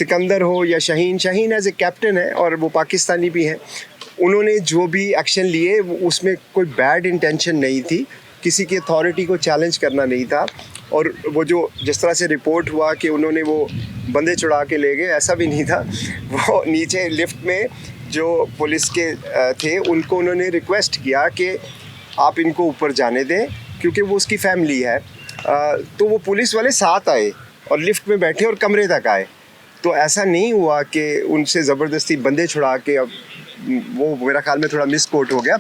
सिकंदर हो या Shaheen, Shaheen as a captain है और वो पाकिस्तानी भी हैं, उन्होंने जो भी एक्शन लिए उसमें कोई बैड इंटेंशन नहीं थी, किसी की अथॉरिटी को चैलेंज करना नहीं था। और वो जो जिस तरह से रिपोर्ट हुआ कि उन्होंने वो बंदे चुरा के ले गए, ऐसा भी नहीं था। वो नीचे लिफ्ट में जो पुलिस के थे उनको उन्होंने रिक्वेस्ट किया कि आप इनको ऊपर जाने दें क्योंकि वो उसकी फैमिली है। तो वो पुलिस वाले साथ आए और लिफ्ट में बैठे और कमरे तक आए। तो ऐसा नहीं हुआ कि उनसे ज़बरदस्ती बंदे छुड़ा के, अब वो मेरा ख्याल में थोड़ा मिस कोट हो गया।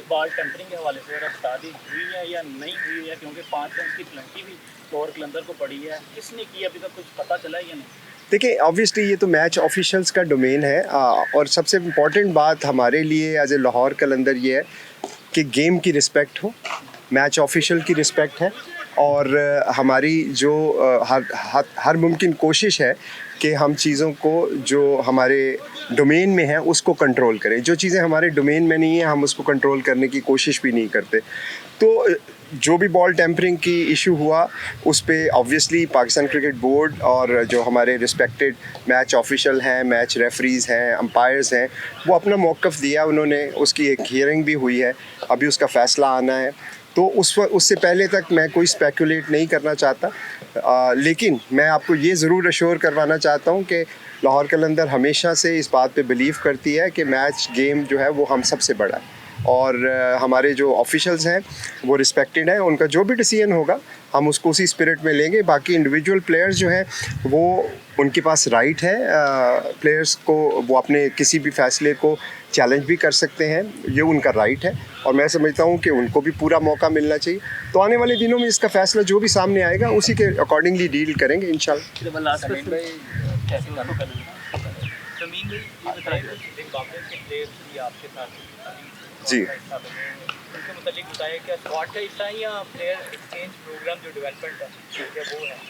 बॉल टेम्परिंग के हवाले से बता दी हुई है या नहीं हुई है, क्योंकि 5 रन की पेनल्टी भी लाहौर कलंदर को पड़ी है, किसने की अभी तक कुछ पता चला है या नहीं? देखिए, ऑब्वियसली ये तो मैच ऑफिशियल्स का डोमेन है और सबसे इम्पॉर्टेंट बात हमारे लिए एज ए लाहौर कलंदर ये है कि गेम की रिस्पेक्ट हो, मैच ऑफिशियल की रिस्पेक्ट है और हमारी जो हर मुमकिन कोशिश है कि हम चीज़ों को जो हमारे डोमेन में है उसको कंट्रोल करें। जो चीज़ें हमारे डोमेन में नहीं है हम उसको कंट्रोल करने की कोशिश भी नहीं करते। तो जो भी बॉल टेम्परिंग की इशू हुआ उस पे ऑब्वियसली पाकिस्तान क्रिकेट बोर्ड और जो हमारे रिस्पेक्टेड मैच ऑफिशियल हैं, मैच रेफरीज़ हैं, अंपायर्स हैं, वो अपना मौक़िफ़ दिया उन्होंने। उसकी एक हियरिंग भी हुई है, अभी उसका फ़ैसला आना है। तो उससे पहले तक मैं कोई स्पेकुलेट नहीं करना चाहता, लेकिन मैं आपको ये ज़रूर अश्योर करवाना चाहता हूँ कि लाहौर कलंदर हमेशा से इस बात पे बिलीव करती है कि मैच गेम जो है वो हम सबसे बड़ा है और हमारे जो ऑफिशियल्स हैं वो रिस्पेक्टेड हैं। उनका जो भी डिसीजन होगा हम उसको उसी स्पिरिट में लेंगे। बाकी इंडिविजुअल प्लेयर्स जो हैं वो उनके पास राइट है, प्लेयर्स को वो अपने किसी भी फैसले को चैलेंज भी कर सकते हैं, ये उनका राइट है और मैं समझता हूँ कि उनको भी पूरा मौका मिलना चाहिए। तो आने वाले दिनों में इसका फैसला जो भी सामने आएगा उसी के अकॉर्डिंगली डील करेंगे इंशाल्लाह। जी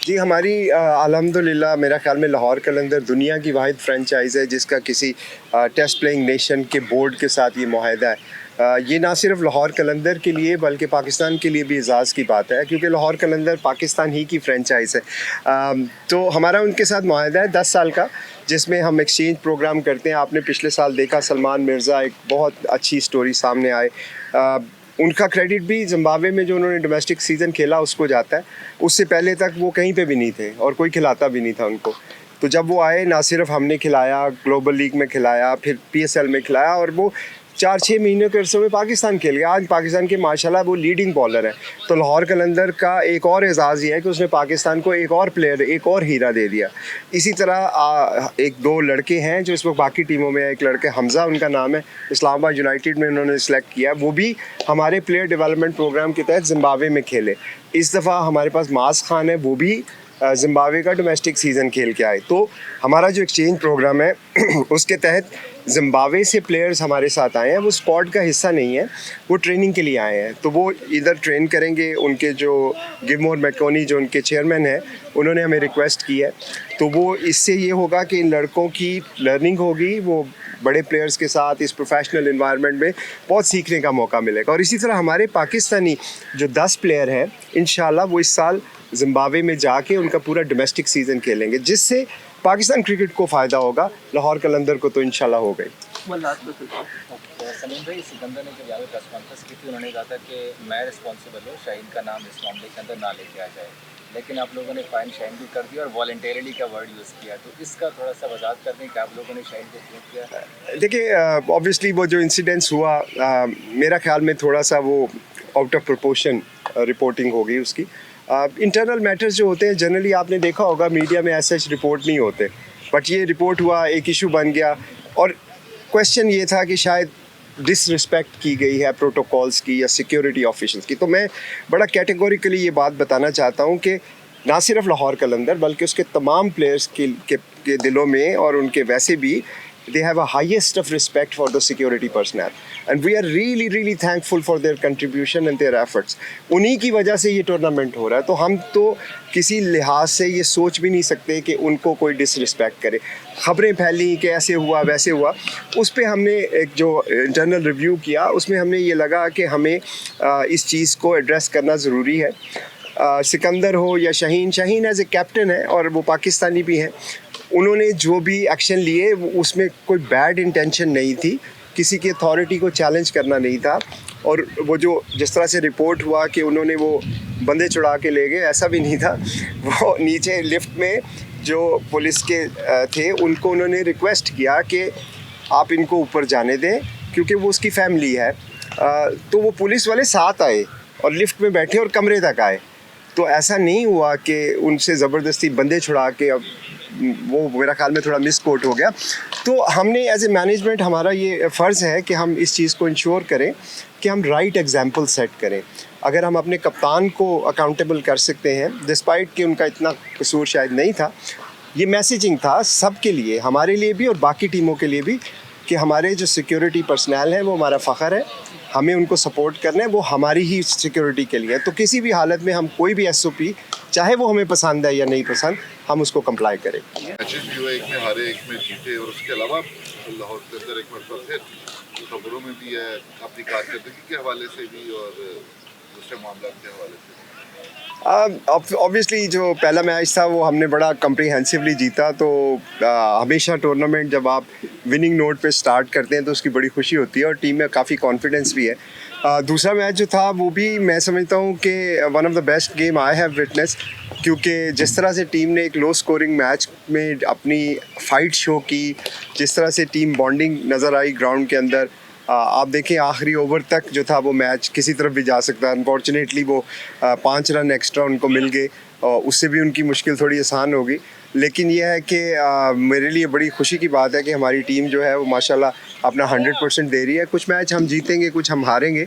जी, हमारी अल्हम्दुलिल्लाह मेरा ख्याल में लाहौर कलंदर दुनिया की वाहिद फ्रेंचाइज़ है जिसका किसी टेस्ट प्लेइंग नेशन के बोर्ड के साथ ये मुआहदा है। ये ना सिर्फ लाहौर कलंदर के लिए बल्कि पाकिस्तान के लिए भी एज़ाज़ की बात है क्योंकि लाहौर कलंदर पाकिस्तान ही की फ्रेंचाइज़ है। तो हमारा उनके साथ मुआहदा है 10 साल का, जिसमें हम एक्सचेंज प्रोग्राम करते हैं। आपने पिछले साल देखा सलमान मिर्ज़ा, एक बहुत अच्छी स्टोरी सामने आए। उनका क्रेडिट भी ज़िम्बाब्वे में जो उन्होंने डोमेस्टिक सीज़न खेला उसको जाता है। उससे पहले तक वो कहीं पे भी नहीं थे और कोई खिलाता भी नहीं था उनको। तो जब वो आए ना सिर्फ हमने खिलाया, ग्लोबल लीग में खिलाया, फिर PSL में खिलाया और वो 4-6 महीने के अरसे में पाकिस्तान खेल गया। आज पाकिस्तान के माशाल्लाह वो लीडिंग बॉलर है। तो लाहौर कलंदर का एक और एज़ाज़ ये है कि उसने पाकिस्तान को एक और प्लेयर, एक और हीरा दे दिया। इसी तरह एक दो लड़के हैं जो इस वक्त बाकी टीमों में है। एक लड़के हमज़ा उनका नाम है, इस्लामाबाद यूनाइटेड में उन्होंने सेलेक्ट किया, वो भी हमारे प्लेयर डेवलपमेंट प्रोग्राम के तहत ज़िम्बाब्वे में खेले। इस दफ़ा हमारे पास मास खान है, वो भी ज़िम्बाब्वे का डोमेस्टिक सीज़न खेल के आए। तो हमारा जो एक्सचेंज प्रोग्राम है उसके तहत ज़िम्बाब्वे से प्लेयर्स हमारे साथ आए हैं। वो स्क्वाड का हिस्सा नहीं है, वो ट्रेनिंग के लिए आए हैं। तो वो इधर ट्रेन करेंगे। उनके जो गिवमोर मैकोनी जो उनके चेयरमैन हैं उन्होंने हमें रिक्वेस्ट की है। तो वो इससे ये होगा कि इन लड़कों की लर्निंग होगी, वो बड़े प्लेयर्स के साथ इस प्रोफेशनल इन्वायरमेंट में बहुत सीखने का मौका मिलेगा। और इसी तरह हमारे पाकिस्तानी जो 10 प्लेयर हैं इंशाल्लाह वो इस साल ज़िम्बाब्वे में जाके उनका पूरा डोमेस्टिक सीज़न खेलेंगे, जिससे पाकिस्तान क्रिकेट को फ़ायदा होगा, लाहौर कलंदर को तो इंशाल्लाह हो गई। सलीम भाई, सिकंदर ने जब यहाँ पे प्रेस कॉन्फ्रेंस की थी उन्होंने कहा था कि मैं रिस्पॉन्सिबल हूँ, शाहीन का नाम इस मामले के अंदर ना लेके आ जाए, लेकिन आप लोगों ने फाइन शाहीन भी कर दिया और वॉलंटरली का वर्ड यूज़ किया। तो इसका थोड़ा सा वजाहत कर दें कि आप लोगों ने शाहीन को क्यों किया? देखिए, ऑब्वियसली वो जो इंसिडेंट्स हुआ मेरा ख्याल में थोड़ा सा वो आउट ऑफ प्रोपोर्शन रिपोर्टिंग हो गई उसकी। इंटरनल मैटर्स जो होते हैं जनरली आपने देखा होगा मीडिया में ऐसे रिपोर्ट नहीं होते, बट ये रिपोर्ट हुआ, एक इशू बन गया और क्वेश्चन ये था कि शायद डिसरिस्पेक्ट की गई है प्रोटोकॉल्स की या सिक्योरिटी ऑफिशियल्स की। तो मैं बड़ा कैटेगोरिकली ये बात बताना चाहता हूँ कि ना सिर्फ लाहौर कलंदर बल्कि उसके तमाम प्लेयर्स के दिलों में और उनके वैसे भी they have a highest of respect for the security personnel and we are really thankful for their contribution and their efforts। उन्हीं की वजह से ये टूर्नामेंट हो रहा है। तो हम तो किसी लिहाज से ये सोच भी नहीं सकते कि उनको कोई डिसरिस्पेक्ट करे। ख़बरें फैली कि ऐसे हुआ वैसे हुआ, उस पर हमने एक जो इंटरनल रिव्यू किया उसमें हमने ये लगा कि हमें इस चीज़ को एड्रेस करना ज़रूरी है। सिकंदर हो या Shaheen, Shaheen as a captain है और वो पाकिस्तानी भी हैं, उन्होंने जो भी एक्शन लिए उसमें कोई बैड इंटेंशन नहीं थी, किसी की अथॉरिटी को चैलेंज करना नहीं था। और वो जो जिस तरह से रिपोर्ट हुआ कि उन्होंने वो बंदे छुड़ा के ले गए, ऐसा भी नहीं था। वो नीचे लिफ्ट में जो पुलिस के थे उनको उन्होंने रिक्वेस्ट किया कि आप इनको ऊपर जाने दें क्योंकि वो उसकी फैमिली है। तो वो पुलिस वाले साथ आए और लिफ्ट में बैठे और कमरे तक आए। तो ऐसा नहीं हुआ कि उनसे ज़बरदस्ती बंदे छुड़ा के, अब वो मेरा ख्याल में थोड़ा मिस कोट हो गया। तो हमने एज ए मैनेजमेंट हमारा ये फ़र्ज़ है कि हम इस चीज़ को इंश्योर करें कि हम राइट एग्जांपल सेट करें। अगर हम अपने कप्तान को अकाउंटेबल कर सकते हैं, डिस्पाइट कि उनका इतना कसूर शायद नहीं था, ये मैसेजिंग था सब के लिए, हमारे लिए भी और बाकी टीमों के लिए भी, कि हमारे जो सिक्योरिटी पर्सनल हैं वो हमारा फ़ख्र है, हमें उनको सपोर्ट करना है, वो हमारी ही सिक्योरिटी के लिए। तो किसी भी हालत में हम कोई भी SOP, चाहे वो हमें पसंद है या नहीं पसंद, हम उसको कंप्लाई करें। मैचेस भी हुए, एक में हारे एक में जीते, और उसके अलावा लाहौर के अंदर एक मरतबा फिर खबरों में भी है अपनी कारकर्दगी के हवाले से भी और दूसरे मामला के हवाले से। ऑब्वियसली जो पहला मैच था वो हमने बड़ा कम्प्रीहेंसिवली जीता। तो हमेशा टूर्नामेंट जब आप विनिंग नोट पे स्टार्ट करते हैं तो उसकी बड़ी खुशी होती है और टीम में काफ़ी कॉन्फिडेंस भी है। दूसरा मैच जो था वो भी मैं समझता हूँ कि one of the best game I have witness, क्योंकि जिस तरह से टीम ने एक लो स्कोरिंग मैच में अपनी फाइट शो की, जिस तरह से टीम बॉन्डिंग नज़र आई ग्राउंड के अंदर, आप देखें आखिरी ओवर तक जो था वो मैच किसी तरफ भी जा सकता है। अनफॉर्चुनेटली वो 5 रन एक्स्ट्रा उनको मिल गए और उससे भी उनकी मुश्किल थोड़ी आसान होगी। लेकिन यह है कि मेरे लिए बड़ी खुशी की बात है कि हमारी टीम जो है वो माशाल्लाह अपना 100% दे रही है। कुछ मैच हम जीतेंगे, कुछ हम हारेंगे,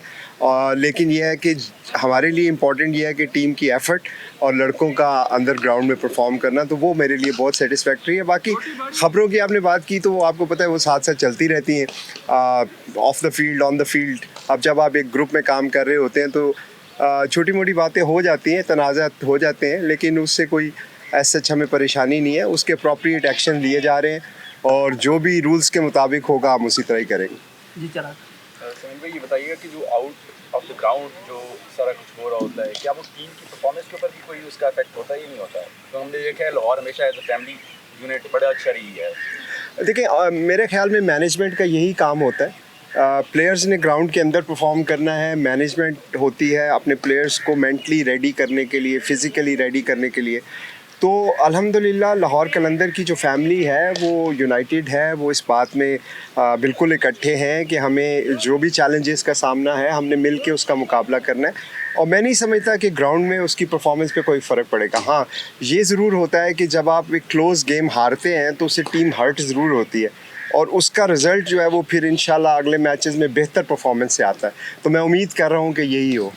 लेकिन यह है कि हमारे लिए इम्पॉर्टेंट यह है कि टीम की एफ़र्ट और लड़कों का अंदर ग्राउंड में परफॉर्म करना, तो वो मेरे लिए बहुत सेटिस्फैक्ट्री है। बाकी ख़बरों की आपने बात की तो वो आपको पता है वो साथ साथ चलती रहती हैं, of the field, on the field. अब जब आप एक ग्रुप में काम कर रहे होते हैं तो छोटी मोटी बातें हो जाती हैं, तनाज़ात हो जाते हैं, लेकिन उससे कोई ऐसा सच हमें परेशानी नहीं है। उसके अप्रोप्रिएट एक्शन लिए जा रहे हैं और जो भी रूल्स के मुताबिक होगा हम उसी तरह ही करेंगे। जी चला समीर भाई, ये बताइएगा कि जो आउट ऑफ द ग्राउंड जो सारा कुछ हो रहा होता है, क्या वो टीम की परफॉर्मेंस के ऊपर भी कोई उसका इफेक्ट होता है या नहीं होता है? तो हमने देखा है लाहौर हमेशा एज अ फैमिली यूनिट बड़ा अच्छा रही है। देखिए मेरे ख्याल में मैनेजमेंट का यही काम होता है। प्लेयर्स ने ग्राउंड के अंदर परफॉर्म करना है, मैनेजमेंट होती है अपने प्लेयर्स को मेंटली रेडी करने के लिए, फ़िज़िकली रेडी करने के लिए। तो अल्हम्दुलिल्लाह लाहौर कलंदर की जो फैमिली है वो यूनाइटेड है, वो इस बात में बिल्कुल इकट्ठे हैं कि हमें जो भी चैलेंजेस का सामना है हमने मिल के उसका मुकाबला करना है। और मैं नहीं समझता कि ग्राउंड में उसकी परफॉर्मेंस पे कोई फ़र्क पड़ेगा। हाँ, ये ज़रूर होता है कि जब आप एक क्लोज़ गेम हारते हैं तो उससे टीम हर्ट ज़रूर होती है और उसका रिज़ल्ट जो है वो फिर इंशाल्लाह अगले मैचेस में बेहतर परफॉर्मेंस से आता है। तो मैं उम्मीद कर रहा हूँ कि यही हो।